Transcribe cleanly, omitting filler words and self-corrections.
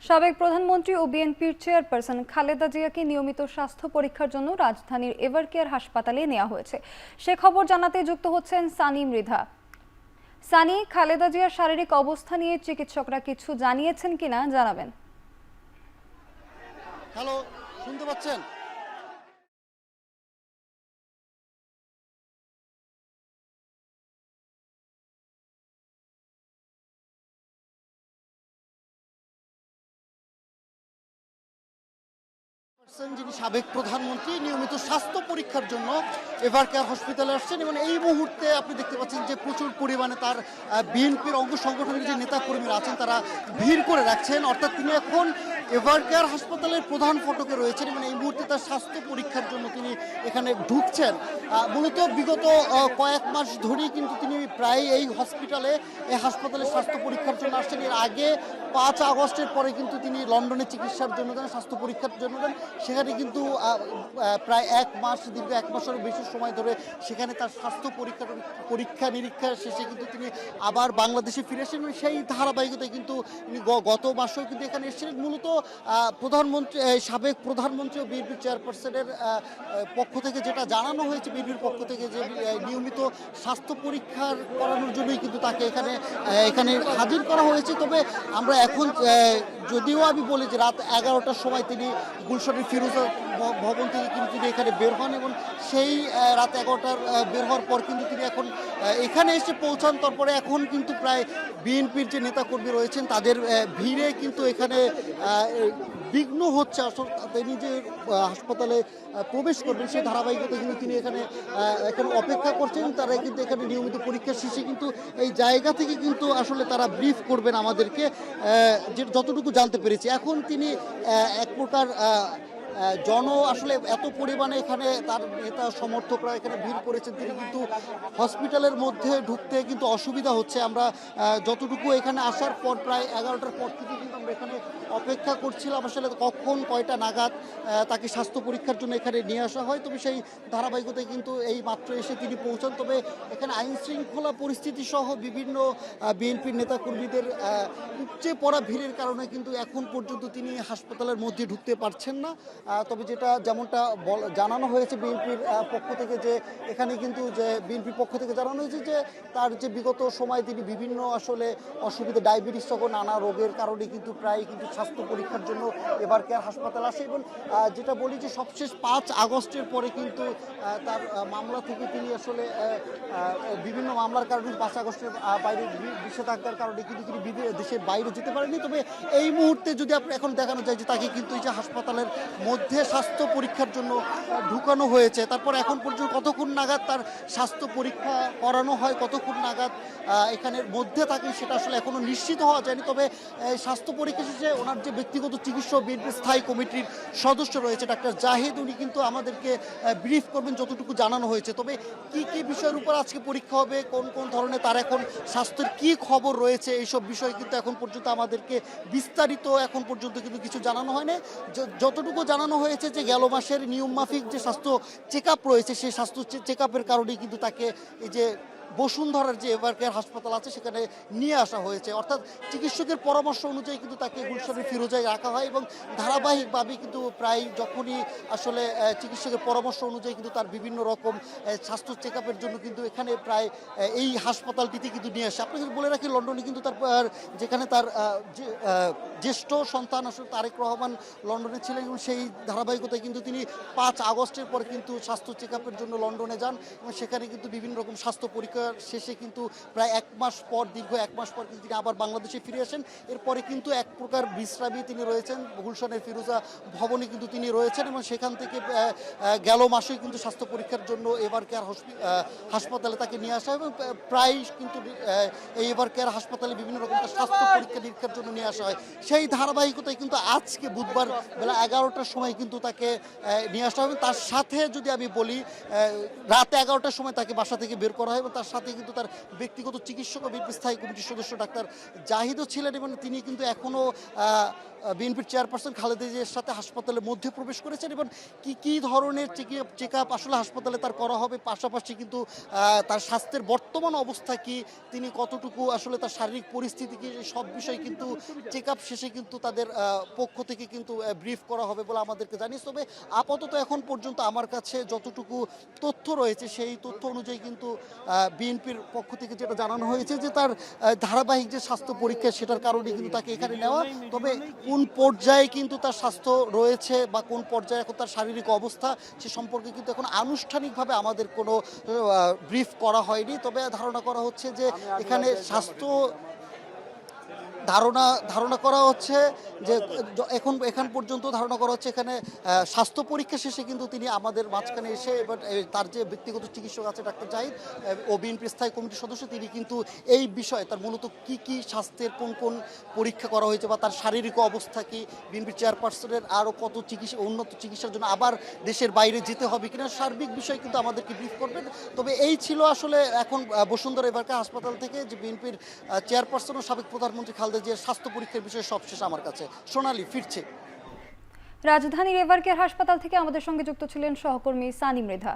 সাবেক প্রধানমন্ত্রী ও বিএনপির চেয়ারপারসন খালেদা জিয়াকে নিয়মিত স্বাস্থ্য পরীক্ষার জন্য রাজধানীর এভারকেয়ার হাসপাতালে নেওয়া হয়েছে। সে খবর জানাতে যুক্ত হচ্ছেন সানি মৃধা। সানি, খালেদা জিয়ার শারীরিক অবস্থা নিয়ে চিকিৎসকরা কিছু জানিয়েছেন কিনা জানাবেন। হ্যালো, শুনতে পাচ্ছেন? যিনি সাবেক প্রধানমন্ত্রী নিয়মিত স্বাস্থ্য পরীক্ষার জন্য এভারকেয়ার হসপিটালে আসছেন এবং এই মুহূর্তে আপনি দেখতে পাচ্ছেন যে প্রচুর পরিমাণে তার বিএনপির অঙ্গ সংগঠনের যে নেতাকর্মীরা আছেন তারা ভিড় করে রাখছেন। অর্থাৎ তিনি এখন এভারকেয়ার হাসপাতালের প্রধান ফটকে রয়েছেন এবং এই মুহূর্তে তার স্বাস্থ্য পরীক্ষার জন্য তিনি এখানে ঢুকছেন। মূলত বিগত কয়েক মাস ধরেই কিন্তু তিনি প্রায় এই হাসপাতালে স্বাস্থ্য পরীক্ষার জন্য আসছেন। এর আগে 5 আগস্টের পরে কিন্তু তিনি লন্ডনে চিকিৎসার জন্য যান, স্বাস্থ্য পরীক্ষার জন্য যান। সেখানে কিন্তু প্রায় দীর্ঘ এক মাসেরও বেশি সময় ধরে সেখানে তার স্বাস্থ্য পরীক্ষা নিরীক্ষা শেষে কিন্তু তিনি আবার বাংলাদেশে ফিরে আসেন এবং সেই ধারাবাহিকতায় কিন্তু তিনি গত মাসেও কিন্তু এখানে এসেছিলেন। মূলত সাবেক প্রধানমন্ত্রী ও বিএনপি চেয়ারপারসনের পক্ষ থেকে যেটা জানানো হয়েছে, বিএনপির পক্ষ থেকে যে নিয়মিত স্বাস্থ্য পরীক্ষার করানোর জন্যই কিন্তু তাকে এখানে হাজির করা হয়েছে। তবে আমরা এখন যদিও আমি বলি যে রাত 11টার সময় তিনি গুলশানের ফিরোজা ভবন থেকে কিন্তু তিনি এখানে বের হন এবং সেই রাত 11টার বের হওয়ার পর কিন্তু তিনি এখন এখানে এসে পৌঁছান। তারপরে এখন কিন্তু প্রায় বিএনপির যে নেতাকর্মী রয়েছেন তাদের ভিড়ে কিন্তু এখানে বিঘ্ন হচ্ছে। আসলে তিনি যে হাসপাতালে প্রবেশ করবেন সেই ধারাবাহিকতা কিন্তু তিনি এখানে অপেক্ষা করছেন। তারা কিন্তু এখানে নিয়মিত পরীক্ষার শেষে কিন্তু এই জায়গা থেকে কিন্তু আসলে তারা ব্রিফ করবেন আমাদেরকে, যে যতটুকু জানতে পেরেছি। এখন তিনি এক প্রকার আসলে এত পরিমাণে এখানে তার নেতা সমর্থকরা এখানে ভিড় করেছেন, তিনি কিন্তু হসপিটালের মধ্যে ঢুকতে কিন্তু অসুবিধা হচ্ছে। আমরা যতটুকু এখানে আসার পর প্রায় 11টার পর থেকে কিন্তু আমরা এখানে অপেক্ষা করছিলাম আসলে কয়টা নাগাদ তাকে স্বাস্থ্য পরীক্ষার জন্য এখানে নিয়ে আসা হয়। তবে সেই ধারাবাহিকতায় কিন্তু এই মাত্র এসে তিনি পৌঁছান। তবে এখানে আইন শৃঙ্খলা পরিস্থিতি সহ বিভিন্ন বিএনপির নেতাকর্মীদের উপচে পড়া ভিড়ের কারণে কিন্তু এখন পর্যন্ত তিনি হাসপাতালের মধ্যে ঢুকতে পারছেন না। তবে যেমনটা জানানো হয়েছে বিএনপির পক্ষ থেকে, যে এখানে কিন্তু বিএনপির পক্ষ থেকে জানানো হয়েছে যে তার যে বিগত সময় তিনি বিভিন্ন আসলে অসুবিধা, ডায়াবেটিস সহ নানা রোগের কারণে কিন্তু প্রায় কিন্তু স্বাস্থ্য পরীক্ষার জন্য এভারকেয়ার হাসপাতাল আসে এবং যেটা বলি যে সবশেষ 5 আগস্টের পরে কিন্তু তার মামলা থেকে তিনি আসলে বিভিন্ন মামলার কারণে 5 আগস্টের বাইরে নিষেধাজ্ঞার কারণে কিন্তু তিনি দেশের বাইরে যেতে পারেনি। তবে এই মুহূর্তে যদি আপনি এখন দেখানো যায় যে তাকে কিন্তু এই যে হাসপাতালের মধ্যে স্বাস্থ্য পরীক্ষার জন্য ঢুকানো হয়েছে। তারপর এখন পর্যন্ত কতক্ষণ নাগাদ তার স্বাস্থ্য পরীক্ষা করানো হয়, কতক্ষণ নাগাদ এখানের মধ্যে থাকে সেটা আসলে এখনো নিশ্চিত হওয়া যায়নি। তবে স্বাস্থ্য পরীক্ষা শেষে ওনার যে ব্যক্তিগত চিকিৎসক বিএনপি স্থায়ী কমিটির সদস্য রয়েছে ডাক্তার জাহিদ, উনি কিন্তু আমাদেরকে ব্রিফ করবেন যতটুকু জানানো হয়েছে। তবে কি কি বিষয়ের উপর আজকে পরীক্ষা হবে, কোন কোন ধরনের তার এখন স্বাস্থ্যের কি খবর রয়েছে, এইসব বিষয় কিন্তু এখন পর্যন্ত আমাদেরকে বিস্তারিত এখন পর্যন্ত কিন্তু কিছু জানানো হয়নি। যতটুকু জানানো হয়েছে যে গেল মাসের নিয়ম মাফিক যে স্বাস্থ্য চেক আপ রয়েছে, সেই স্বাস্থ্য চেক আপের কারণেই কিন্তু তাকে এই যে বসুন্ধরার যে এভারকেয়ার হাসপাতাল আছে সেখানে নিয়ে আসা হয়েছে। অর্থাৎ চিকিৎসকের পরামর্শ অনুযায়ী কিন্তু তাকে গুলশানের ফিরোজায় রাখা হয় এবং ধারাবাহিকভাবে কিন্তু প্রায় যখনই আসলে চিকিৎসকের পরামর্শ অনুযায়ী কিন্তু তার বিভিন্ন রকম স্বাস্থ্য চেক আপের জন্য কিন্তু এখানে প্রায় এই হাসপাতালটিতে কিন্তু নিয়ে আসে। আপনাকে বলে রাখি, লন্ডনে কিন্তু যেখানে তার জ্যেষ্ঠ সন্তান আসলে তারেক রহমান লন্ডনে ছিলেন এবং সেই ধারাবাহিকতায় কিন্তু তিনি 5 আগস্টের পর কিন্তু স্বাস্থ্য চেক আপের জন্য লন্ডনে যান এবং সেখানে কিন্তু বিভিন্ন রকম স্বাস্থ্য পরীক্ষা শেষে কিন্তু প্রায় দীর্ঘ এক মাস পর কিন্তু তিনি আবার বাংলাদেশে ফিরে আসেন। এরপরে কিন্তু এক প্রকার বিশ্রামী তিনি রয়েছেন, গুলশানের ফিরোজা ভবনে কিন্তু তিনি রয়েছেন এবং সেখান থেকে গেল মাসেই কিন্তু স্বাস্থ্য পরীক্ষার জন্য এভারকেয়ার হাসপাতালে তাকে নিয়ে আসা হয় এবং প্রায় কিন্তু এই এভারকেয়ার হাসপাতালে বিভিন্ন রকম স্বাস্থ্য পরীক্ষা নিরীক্ষার জন্য নিয়ে আসা হয়। সেই ধারাবাহিকতায় কিন্তু আজকে বুধবার বেলা 11টার সময় কিন্তু তাকে নিয়ে আসা হবে। তার সাথে যদি আমি বলি, রাত 11টার সময় তাকে বাসা থেকে বের করা হয় এবং তার সাথে কিন্তু তার ব্যক্তিগত চিকিৎসক ও বিএনপি স্থায়ী কমিটির সদস্য ডাক্তার জাহিদও ছিলেন এবং তিনি কিন্তু এখনও বিএনপির চেয়ারপারসন খালেদা জিয়ার সাথে হাসপাতালের মধ্যে প্রবেশ করেছেন এবং কি কি ধরনের চেক আপ আসলে হাসপাতালে তার করা হবে, পাশাপাশি কিন্তু তার স্বাস্থ্যের বর্তমান অবস্থা কি, তিনি কতটুকু আসলে তার শারীরিক পরিস্থিতি কি, এই সব বিষয় কিন্তু চেক আপ শেষে কিন্তু তাদের পক্ষ থেকে কিন্তু ব্রিফ করা হবে বলে আমাদেরকে জানিয়েছে। তবে আপাতত এখন পর্যন্ত আমার কাছে যতটুকু তথ্য রয়েছে সেই তথ্য অনুযায়ী কিন্তু বিএনপির পক্ষ থেকে যেটা জানানো হয়েছে যে তার ধারাবাহিক যে স্বাস্থ্য পরীক্ষা সেটার কারণে কিন্তু তাকে এখানে নেওয়া। তবে কোন পর্যায়ে কিন্তু তার স্বাস্থ্য রয়েছে বা কোন পর্যায়ে এখন তার শারীরিক অবস্থা সে সম্পর্কে কিন্তু এখন আনুষ্ঠানিকভাবে আমাদের কোনো ব্রিফ করা হয়নি। তবে ধারণা করা হচ্ছে যে এখানে স্বাস্থ্য ধারণা করা হচ্ছে যে এখন পর্যন্ত ধারণা করা হচ্ছে এখানে স্বাস্থ্য পরীক্ষা শেষে কিন্তু তিনি আমাদের মাঝখানে এসে এবার তার যে ব্যক্তিগত চিকিৎসক আছে ডাক্তার জাহিদ ও বিএনপির স্থায়ী কমিটির সদস্য, তিনি কিন্তু এই বিষয়ে তার মূলত কি কি স্বাস্থ্যের কোন কোন পরীক্ষা করা হয়েছে বা তার শারীরিক অবস্থা কি, বিএনপির চেয়ারপারসনের আরও কত উন্নত চিকিৎসার জন্য আবার দেশের বাইরে যেতে হবে কিনা, সার্বিক বিষয় কিন্তু আমাদেরকে ব্রিফ করবেন। তবে এই ছিল আসলে এখন বসুন্ধরা এভারকেয়ার হাসপাতাল থেকে যে বিএনপির চেয়ারপারসন ও সাবেক প্রধানমন্ত্রী খালেদা জিয়ার স্বাস্থ্য পরীক্ষার বিষয়ে সবশেষ আমার কাছে। সোনালী ফিরছে। রাজধানীর এভারকেয়ার হাসপাতাল থেকে আমাদের সঙ্গে যুক্ত ছিলেন সহকর্মী সানি মৃধা।